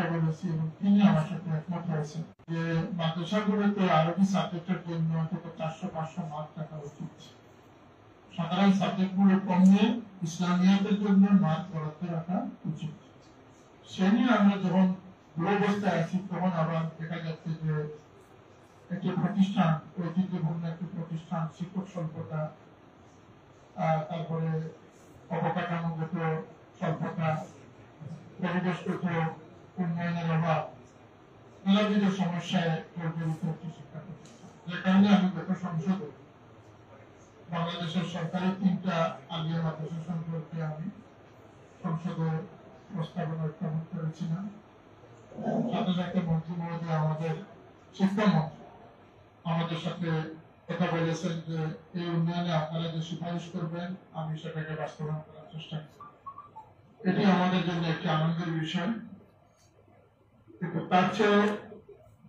কথা বলেছি এবং তিনি আমার সাথে একমত হয়েছেন যে মাদ্রাসাগুলোতে আরবি সাবজেক্টের জন্য অন্তত 400-500 মার্ক থাকা উচিত। সাধারণ সাবজেক্টগুলো কমিয়ে ইসলামিয়াতের জন্য মার্ক বরাদ্দ রাখা উচিত। সে নিয়ে আমরা যখন অবস্থায় আছি তখন আবার দেখা যাচ্ছে যে একটি প্রতিষ্ঠান, ঐতিহ্যপূর্ণ একটি প্রতিষ্ঠান, শিক্ষক স্বল্পতা, তারপরে অবকাঠামোগত স্বল্পতা, পরিবেশগত উন্নয়নের অভাব, নানাবিধ সমস্যায় জর্জরিত একটি শিক্ষা প্রতিষ্ঠান। যে কারণে আমি গত সংসদে বাংলাদেশের সরকারি 3টা আলিয়া মাদ্রাসা সম্পর্কে আমি সংসদে প্রস্তাবনা উত্থাপন করেছিলাম। সাথে সাথে মন্ত্রী মহোদয় আমাদের শিক্ষামন্ত্রী আমাদের সাথে কথা বলেছেন যে এই উন্নয়নে আপনারা যে সুপারিশ করবেন আমি সেটাকে বাস্তবায়ন করার চেষ্টা করব। এটি আমাদের জন্য একটি আনন্দের বিষয়। কিন্তু তার চেয়ে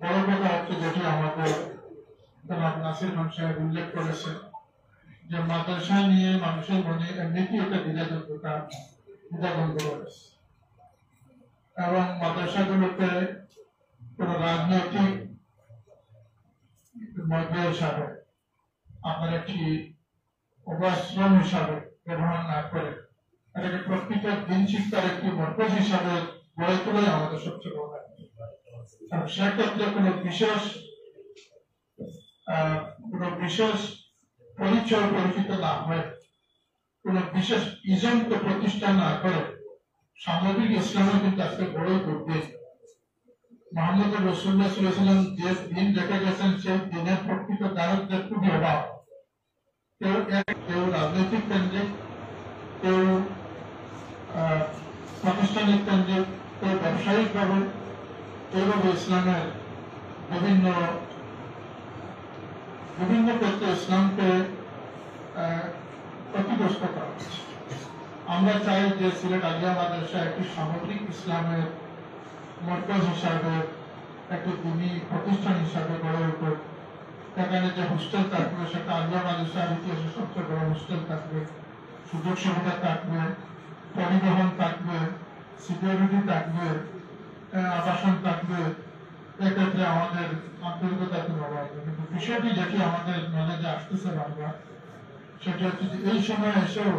বড় কথা হচ্ছে যেটি আমাদের নাসির খান সাহেব উল্লেখ করেছেন যে মাদ্রাসা নিয়ে মানুষের মনে এমনিতেই একটা দ্বিধাদ্বন্দ্ব রয়েছে এবং মাদ্রাসাগুলোতে কোন রাজনৈতিক মধ্য হিসাবে আপনার একটি অবাশ্রম হিসাবে ব্যবহার না করে এটাকে প্রকৃত দিন শিক্ষার একটি মর্কজ হিসাবে গড়ে তোলাই আমাদের সবচেয়ে বড় কারণ সেক্ষেত্রে কোনো বিশেষ পরিচয় পরিচিত না হয়, কোন বিশেষ ইজন্ত প্রতিষ্ঠা না করে সামগ্রিক ইসলামের কিন্তু আজকে বড়ই করবে। মোহাম্মদ রাসূলুল্লাহ সাল্লাল্লাহু আলাইহি ওয়াসাল্লাম যে দিন রেখে গেছেন সেই দিনের প্রকৃত দায়িত্বের খুবই অভাব। কেউ রাজনৈতিক কেন্দ্রিক, কেউ প্রাতিষ্ঠানিক কেন্দ্রিক, কেউ ব্যবসায়িক ভাবে, এইভাবে ইসলামের বিভিন্ন ক্ষেত্রে ইসলামকে ক্ষতিগ্রস্ত করা হচ্ছে। আমরা চাই যে সিলেট আলিয়া মাদ্রাসা একটি সামগ্রিক ইসলামের মরকজ হিসাবে, একটি দিনী প্রতিষ্ঠান হিসাবে গড়ে উঠুক। সেখানে যে হোস্টেল থাকবে সেটা আলিয়া মাদ্রাসার ইতিহাসে সবচেয়ে বড় হোস্টেল থাকবে, সুযোগ সুবিধা থাকবে, পরিবহন থাকবে, সিকিউরিটি থাকবে, আবাসন থাকবে। এক্ষেত্রে আমাদের আন্তরিকতার কোনো অভাব নেই। কিন্তু বিষয়টি যেটি আমাদের নলেজে আসতেছে বারবার, সেটি হচ্ছে যে এই সময় এসেও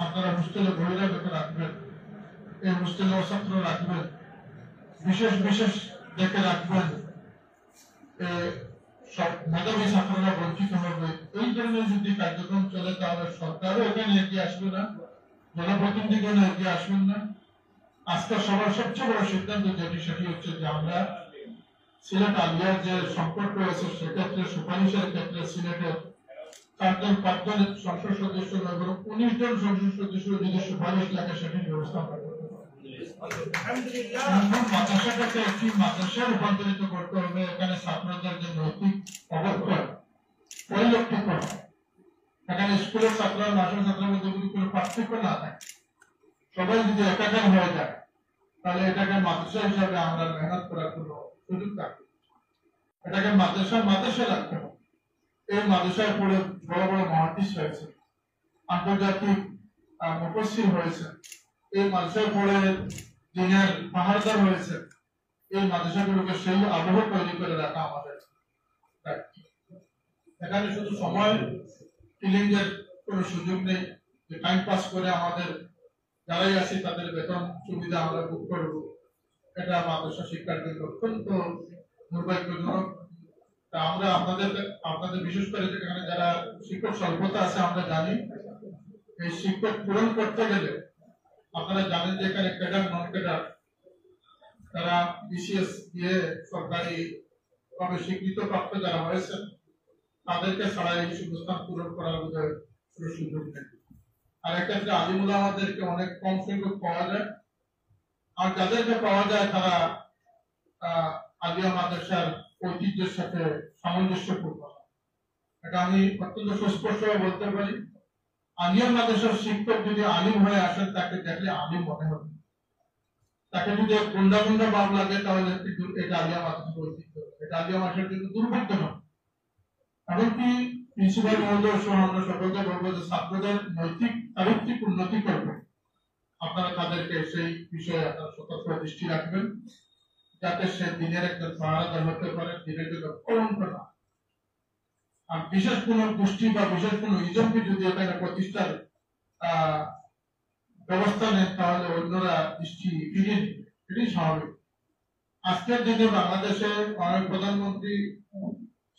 আপনারা হোস্টেলে বহিরাগত রাখবেন, এই হোস্টেলে অছাত্র রাখবেন, বিশেষ দেখে রাখবেন, সব মেধাবী ছাত্ররা বঞ্চিত হবে। এই ধরনের যদি কার্যক্রম চলে তাহলে সরকারও এখানে এগিয়ে আসবে না, জনপ্রতিনিধিগণ এগিয়ে আসবেন না। আজকে সবার সবচেয়ে বড় সিদ্ধান্ত যেটি সেটি হচ্ছে যে আমরা সিলেট আলিয়ার যে সংকট রয়েছে সেক্ষেত্রে সুপারিশের ক্ষেত্রে সিলেটের 4-5 জন সংসদ সদস্য এবং 19 জন সংসদ সদস্য যদি সুপারিশ লাগে সেটির ব্যবস্থা আমরা করতে পারি। মাদ্রাসাটাকে একটি মাদ্রাসায় রূপান্তরিত করতে হবে। এখানে ছাত্রদের যে নৈতিক অবক্ষয় পরিলক্ষিত হয়, এখানে স্কুলের ছাত্ররা মাস্টার ছাত্রের মধ্যে যদি কোনো পার্থক্য না থাকে, সবাই যদি একাকার হয়ে যায়, তাহলে এটাকে মাদ্রাসা হিসাবে আমরা মেহনত করার কোনো সুযোগ থাকবে। এটাকে মাদ্রাসা রাখতে হবে। এই মাদ্রাসায় পড়ে বড় বড় মুহাদ্দিস হয়েছে, আন্তর্জাতিক মুফাসসির হয়েছে, এই মাদ্রাসায় পড়ে দিনের পাহাড়দার হয়েছে। এই মাদ্রাসাগুলোকে সেই আবহ তৈরি করে রাখা আমাদের দায়িত্ব। এখানে শুধু সময় কিলিংয়ের কোনো সুযোগ নেই যে টাইম পাস করে আমাদের যারাই আছি তাদের বেতন সুবিধা আমরা ভোগ করব। এটা মাদ্রাসা শিক্ষার জন্য অত্যন্ত দুর্ভাগ্যজনক। আমরা আপনাদের বিশেষ করে এখানে যারা শিক্ষক স্বল্পতা আছে আমরা জানি, এই শিক্ষক পূরণ করতে গেলে আপনারা জানেন যে এখানে ক্যাডার নন ক্যাডার তারা বিসিএস দিয়ে সরকারি ভাবে স্বীকৃত প্রাপ্ত যারা হয়েছেন তাদেরকে ছাড়া এই শূন্যস্থান পূরণ করার কোনো সুযোগ নেই। আর এক্ষেত্রে আলিমুল আমাদেরকে অনেক কম সংখ্যক পাওয়া যায়, আর যাদেরকে পাওয়া যায় তারা আলিয়া মাদ্রাসার ঐতিহ্যের সাথে সামঞ্জস্যপূর্ণ। এটা আমি অত্যন্ত সুস্পষ্টভাবে বলতে পারি। আলিয়া মাদ্রাসার শিক্ষক যদি আলিম হয়ে আসেন তাকে দেখলে আলিম মনে হবে, তাকে যদি গুন্ডা গুন্ডা ভাব লাগে তাহলে এটা আলিয়া মাদ্রাসার ঐতিহ্য, এটা আলিয়া মাদ্রাসার জন্য দুর্ভাগ্যজনক। এমনকি প্রিন্সিপাল মহোদয় সহ আমরা সকলকে বলবো যে ছাত্রদের নৈতিক চারিত্রিক উন্নতি করবে আপনারা তাদেরকে সেই বিষয়ে আপনারা সতর্ক দৃষ্টি রাখবেন, যাতে সে দিনের একজন পাহারাদার হতে পারে, দিনের জন্য কলঙ্ক না। আর বিশেষ কোন গোষ্ঠী বা বিশেষ কোন ইজমকে যদি এখানে প্রতিষ্ঠার ব্যবস্থা নেন, তাহলে অন্যরা দৃষ্টি ফিরিয়ে নেবে, এটাই স্বাভাবিক। আজকের দিনে বাংলাদেশে মাননীয় প্রধানমন্ত্রী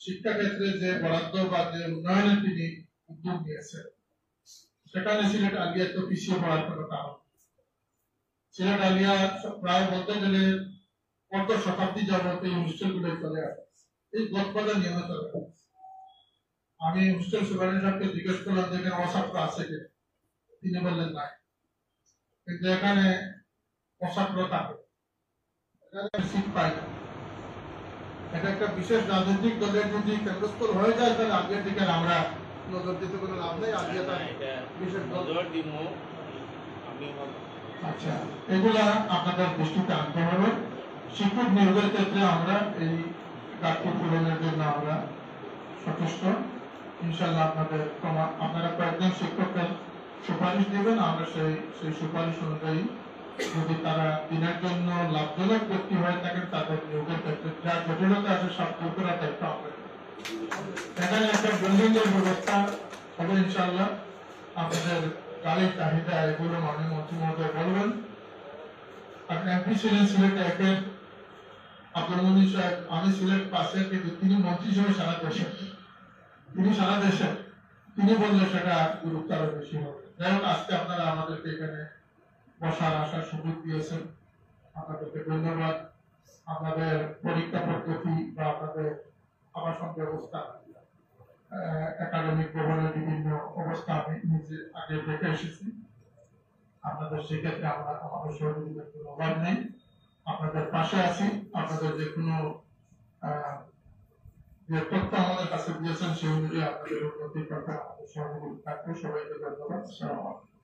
শিক্ষা ক্ষেত্রে যে বরাদ্দ বা যে উন্নয়নের তিনি উদ্যোগ নিয়েছেন, সেখানে সিলেট আলিয়া তো পিছিয়ে পড়ার কোনো কারণ। সিলেট আলিয়া প্রায় বলতে গেলে কত শতাব্দী যাবত এই হোস্টেলগুলো চলে আসে, এই গদবাদা নিয়মে চলে আসে। আমি হোস্টেল সুপারিনটেন্ডেন্ট সাহেবকে জিজ্ঞেস করলাম যে এখানে অছাত্র আছে কি, তিনি বললেন নাই, কিন্তু এখানে অছাত্র থাকে, সিট পাই না। এটা একটা বিশেষ রাজনৈতিক দলের যদি কেন্দ্রস্থল হয়ে যায়, তাহলে আগের দিকে আমরা নজর দিতে কোনো লাভ নেই। আজকে তার বিশেষ নজর দিব। আচ্ছা, এগুলা আপনাদের দৃষ্টিতে আনতে হবে। শিক্ষক নিয়োগের ক্ষেত্রে আমরা এই ঘাটতি পূরণের জন্য আমরা সচেষ্ট। ইনশাল্লাহ আপনারা কয়েকজন শিক্ষকের সুপারিশ দেবেন, আমরা সেই সুপারিশ অনুযায়ী যদি তারা দিনের জন্য লাভজনক ব্যক্তি হয়ে থাকেন, তাদের নিয়োগের ক্ষেত্রে যা জটিলতা আছে সব দূর করার দায়িত্ব আমাদের। এখানে একটা বিল্ডিং এর ব্যবস্থা হবে ইনশাল্লাহ। আপনাদের গাড়ির চাহিদা এগুলো মাননীয় মন্ত্রী মহোদয় বলবেন। আপনি এমপি ছিলেন সিলেট একের আব্দুল মনির সাহেব, আমি সিলেট পাশের, কিন্তু তিনি মন্ত্রী হিসেবে সারা দেশে, তিনি সারা দেশে, তিনি বললে সেটা গুরুত্ব আরো বেশি হবে। যাই হোক, আজকে আপনারা আমাদেরকে এখানে বসার আসার সুযোগ দিয়েছেন, আপনাদেরকে ধন্যবাদ। আপনাদের পরীক্ষা পদ্ধতি বা আপনাদের আবাসন ব্যবস্থা, একাডেমিক ভবনের বিভিন্ন অবস্থা আমি নিজে আগে দেখে এসেছি। আপনাদের সেক্ষেত্রে আমাদের সহযোগিতার কোনো অভাব নেই, আপনাদের পাশে আছি। আপনাদের যে কোনো যে তথ্য আমাদের কাছে দিয়েছেন সেই অনুযায়ী আপনাদের উন্নতির কথা আমাদের সহযোগিতা থাকবে। সবাইকে ধন্যবাদ। আসসালামু আলাইকুম।